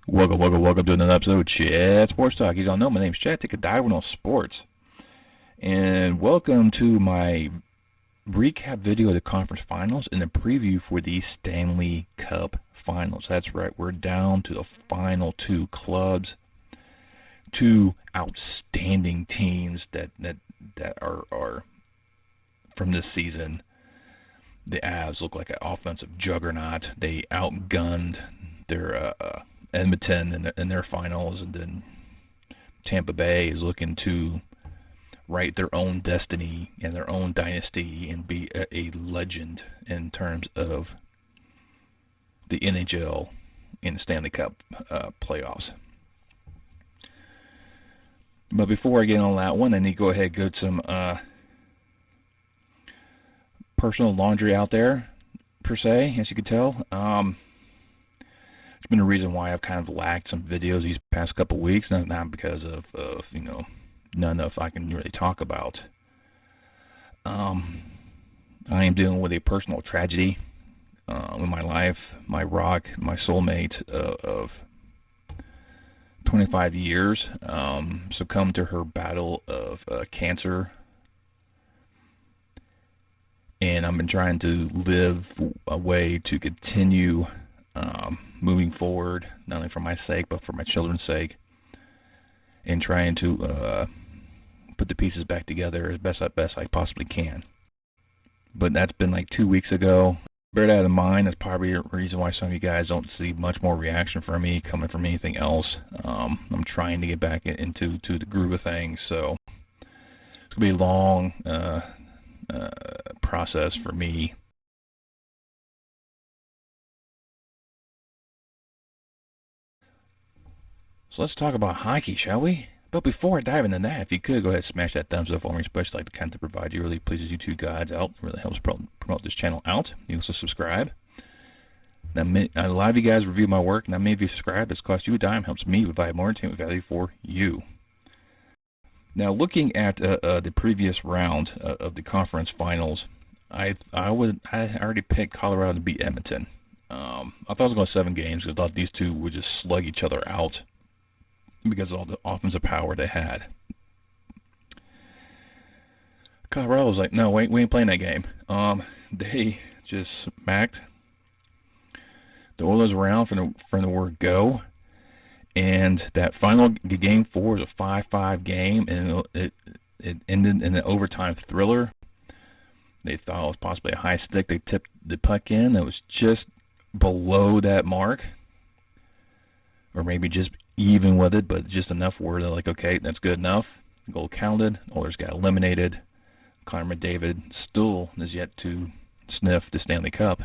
Welcome to another episode of Chat Sports Talk. You all know my name's Chat. Take a dive on sports. And welcome to my recap video of the conference finals and the preview for the Stanley Cup finals. That's right, we're down to the final two clubs. Two outstanding teams that are from this season. The Avs look like an offensive juggernaut. They outgunned their Edmonton in their finals, and then Tampa Bay is looking to write their own destiny and their own dynasty and be a legend in terms of the NHL and Stanley Cup playoffs. But before I get on that one, I need to go ahead and go to some personal laundry out there, per se, as you can tell. There's been a reason why I've kind of lacked some videos these past couple weeks, not because of none of I can really talk about. I am dealing with a personal tragedy in my life. My soulmate of 25 years, succumbed to her battle of cancer. And I've been trying to live a way to continue moving forward, not only for my sake, but for my children's sake, and trying to put the pieces back together as best I possibly can. But that's been like 2 weeks ago. Bear that in mind. That's probably a reason why some of you guys don't see much more reaction from me coming from anything else. I'm trying to get back into the groove of things, so it's gonna be a long process for me. So let's talk about hockey, shall we? But before I dive into that, if you could, go ahead and smash that thumbs up for me, especially like the content provide you. Really pleases you two guys out. It really helps promote this channel out. You also subscribe. Now, a lot of you guys review my work. Now, many of you subscribe. It's cost you a dime. Helps me provide more entertainment value for you. Now, looking at the previous round of the conference finals, I already picked Colorado to beat Edmonton. I thought it was going to 7 games because I thought these two would just slug each other out because of all the offensive power they had. Colorado was like, no, we ain't playing that game. They just smacked the Oilers around from the word go. And that final game 4 was a 5-5 game, and it ended in an overtime thriller. They thought it was possibly a high stick. They tipped the puck in. It was just below that mark, or maybe just even with it, but just enough where they're like, okay, that's good enough. The goal counted. Oilers got eliminated. Connor McDavid still is yet to sniff the Stanley Cup.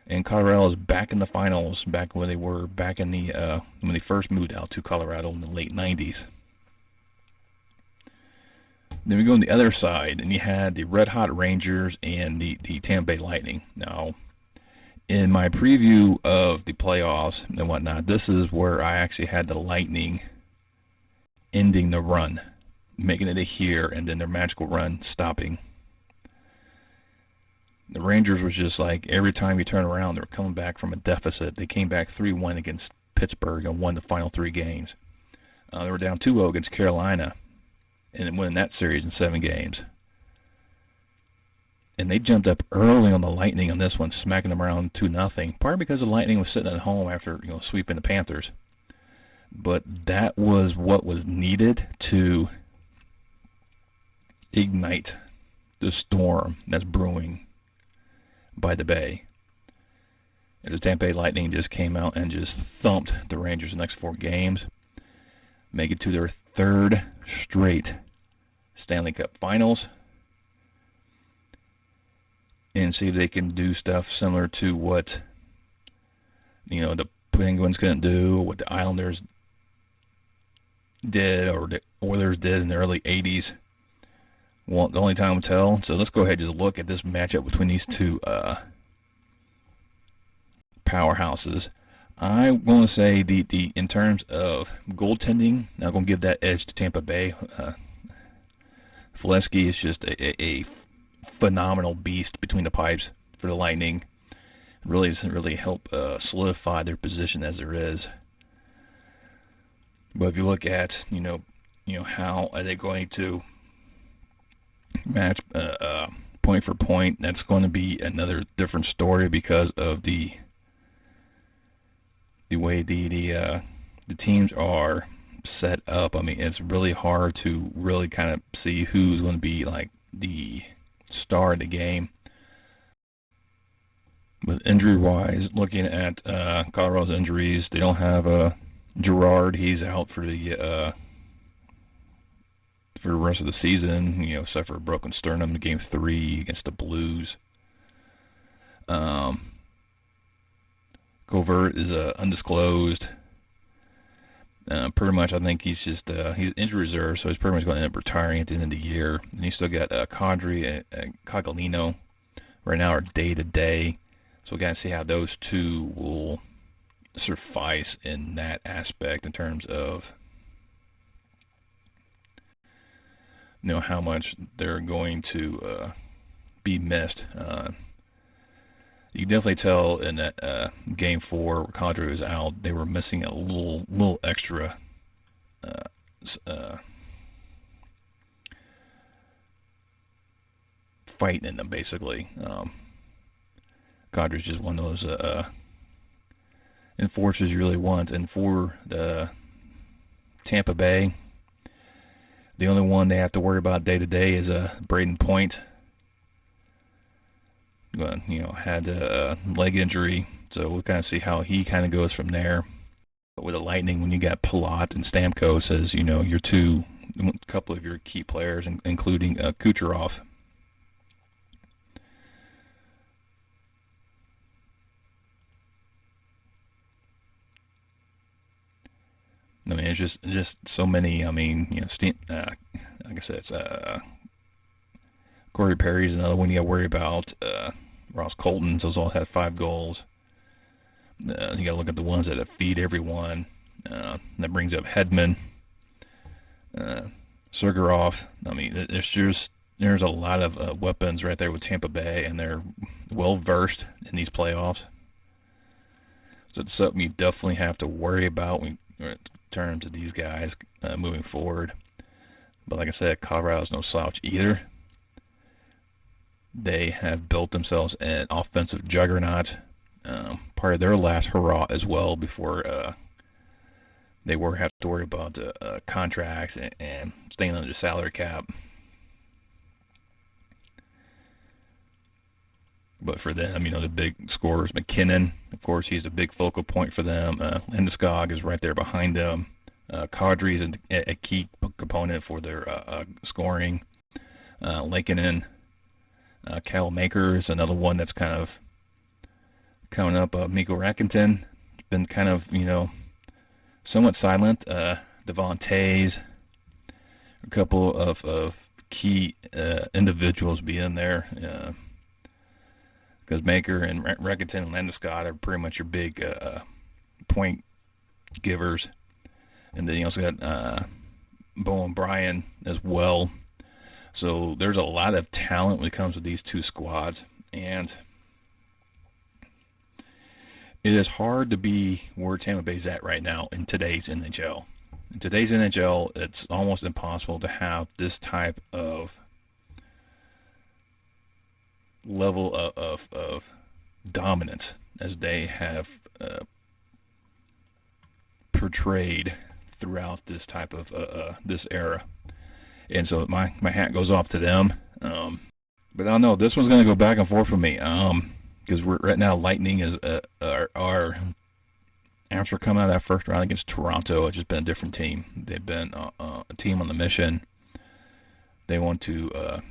And Colorado is back in the finals, back when they were back in the when they first moved out to Colorado in the late 90s. Then we go on the other side, and you had the Red Hot Rangers and the Tampa Bay Lightning. Now, in my preview of the playoffs and whatnot, this is where I actually had the Lightning ending the run, making it a here, and then their magical run stopping. The Rangers was just like, every time you turn around, they were coming back from a deficit. They came back 3-1 against Pittsburgh and won the final 3 games. They were down 2-0 against Carolina and then winning that series in 7 games. And they jumped up early on the Lightning on this one, smacking them around 2-0. Partly because the Lightning was sitting at home after sweeping the Panthers. But that was what was needed to ignite the storm that's brewing by the Bay, as the Tampa Bay Lightning just came out and just thumped the Rangers the next 4 games, make it to their 3rd straight Stanley Cup Finals, and see if they can do stuff similar to what the Penguins couldn't do, or what the Islanders did, or the Oilers did in the early 80s. Well, the only time will tell. So let's go ahead and just look at this matchup between these two powerhouses. I'm going to say the in terms of goaltending, I'm going to give that edge to Tampa Bay. Valesky is just a phenomenal beast between the pipes for the Lightning. really doesn't really help solidify their position as there is. But if you look at, how are they going to match point for point, that's going to be another different story because of the way the teams are set up. I mean, it's really hard to really kind of see who's going to be like the star of the game. But injury wise, looking at Colorado's injuries, they don't have Gerard. He's out for the rest of the season. Suffered a broken sternum in Game 3 against the Blues. Covert is undisclosed. Pretty much, I think he's injury reserve, so he's pretty much going to end up retiring at the end of the year. And you still got Kadri and Cogliano right now are day to day, so we got to see how those two will suffice in that aspect in terms of how much they're going to be missed. You can definitely tell in that Game 4 where Kadri was out, they were missing a little extra fight in them, basically. Kadri's just one of those enforcers you really want. And for the Tampa Bay, the only one they have to worry about day to day is Braden Point. Had a leg injury, so we'll kind of see how he kind of goes from there. But with the Lightning, when you got Palat and Stamkos as a couple of your key players, including Kucherov. I mean, it's just so many. I mean, like I said, it's Corey Perry's another one you got to worry about. Ross Colton's, those all have 5 goals. You got to look at the ones that feed everyone. That brings up Hedman, Sergaroff. I mean, there's a lot of weapons right there with Tampa Bay, and they're well versed in these playoffs. So it's something you definitely have to worry about in terms of these guys moving forward. But like I said, Colorado's no slouch either. They have built themselves an offensive juggernaut. Part of their last hurrah as well before they have to worry about contracts and staying under the salary cap. But for them, the big scorers, McKinnon, of course, he's a big focal point for them. Landeskog is right there behind them. Kadri is a key component for their scoring. Lankinen, Cal Maker is another one that's kind of coming up. Mikko Rakinten has been kind of, somewhat silent. Devon Tays, a couple of key individuals being there. Because Maker and Rakinten and Landeskog are pretty much your big point givers. And then you also got Bowen Bryan as well. So there's a lot of talent when it comes to these two squads. And it is hard to be where Tampa Bay's at right now in today's NHL. In today's NHL, it's almost impossible to have this type of level of dominance as they have portrayed throughout this type of this era. And so my hat goes off to them. But I don't know. This one's going to go back and forth for me. Because right now, Lightning is are after coming out of that first round against Toronto, it's just been a different team. They've been a team on the mission. They want to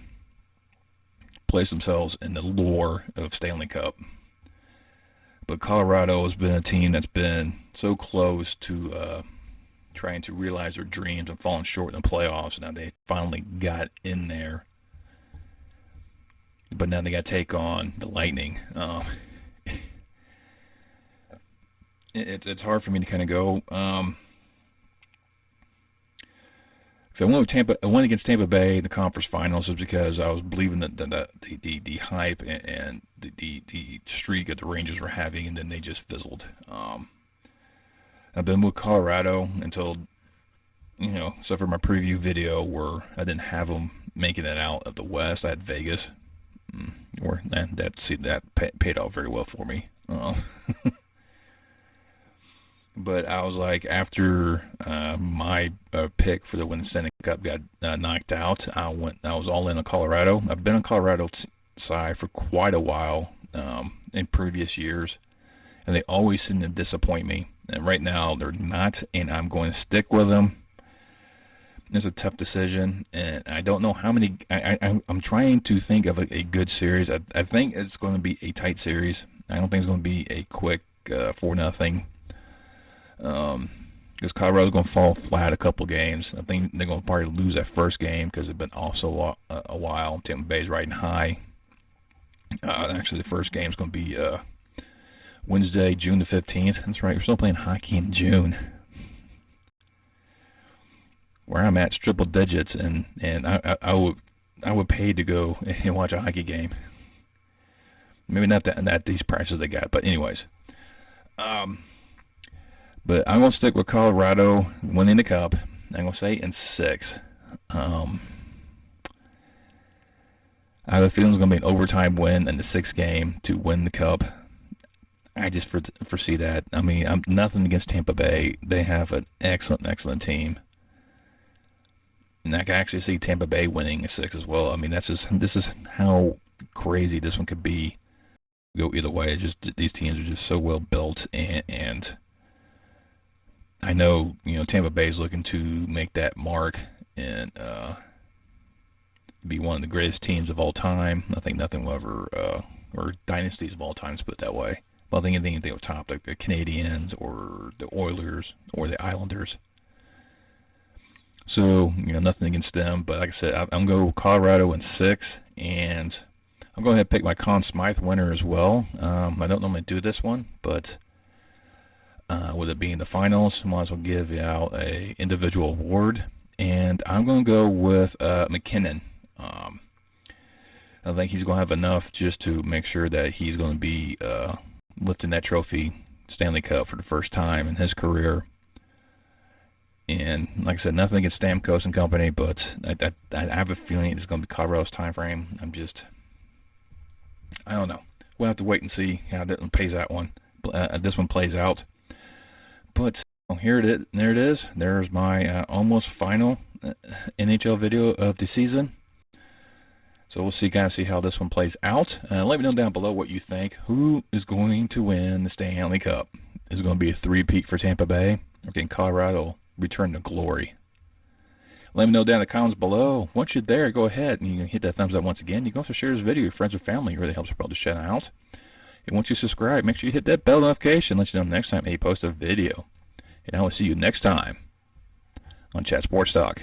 place themselves in the lore of Stanley Cup. But Colorado has been a team that's been so close to trying to realize their dreams and falling short in the playoffs. Now they finally got in there. But now they got to take on the Lightning. It's hard for me to kind of go. So I went against Tampa Bay in the conference finals just because I was believing that the hype and the streak that the Rangers were having, and then they just fizzled. I've been with Colorado until, except for my preview video where I didn't have them making it out of the West. I had Vegas, that paid off very well for me. But I was like, after my pick for the Winning Stanley Cup got knocked out, I was all in on Colorado. I've been on Colorado side for quite a while in previous years, and they always seem to disappoint me. And right now they're not, and I'm going to stick with them. It's a tough decision, and I don't know how many. I'm trying to think of a good series. I think it's going to be a tight series. I don't think it's going to be a quick 4-0. Because Colorado's going to fall flat a couple games. I think they're going to probably lose that first game because it's been also a while. Tampa Bay's riding high. Actually, the first game is going to be Wednesday, June the 15th. That's right. We're still playing hockey in June. Where I'm at, it's triple digits, and I would pay to go and watch a hockey game. Maybe not that these prices they got, but anyways. But I'm going to stick with Colorado winning the Cup. I'm going to say in 6. I have a feeling it's going to be an overtime win in the 6th game to win the Cup. I just foresee that. I mean, I'm nothing against Tampa Bay. They have an excellent team. And I can actually see Tampa Bay winning a 6 as well. I mean, this is how crazy this one could be. Go either way. It's just these teams are just so well built, and I know, Tampa Bay is looking to make that mark and be one of the greatest teams of all time. I think nothing will ever, or dynasties of all time, let's put it that way. But I think anything will top the Canadiens or the Oilers or the Islanders. So, nothing against them. But like I said, I'm going to go Colorado in 6, and I'm going to pick my Conn Smythe winner as well. I don't normally do this one, but with it being the finals, I might as well give out a individual award, and I'm going to go with McKinnon. I think he's going to have enough just to make sure that he's going to be lifting that trophy, Stanley Cup, for the first time in his career. And like I said, nothing against Stamkos and company, but I have a feeling it's going to be Colorado's time frame. I don't know. We'll have to wait and see how this one plays out. But here it is. There it is. There's my almost final NHL video of the season. So we'll see how this one plays out. Let me know down below what you think. Who is going to win the Stanley Cup? Is it going to be a three-peat for Tampa Bay? Or can Colorado return to glory? Let me know down in the comments below. Once you're there, go ahead and you can hit that thumbs up once again. You can also share this video with your friends and family. It really helps propel the channel out. And once you subscribe, make sure you hit that bell notification. Let you know next time I post a video. And I will see you next time on Chat Sports Talk.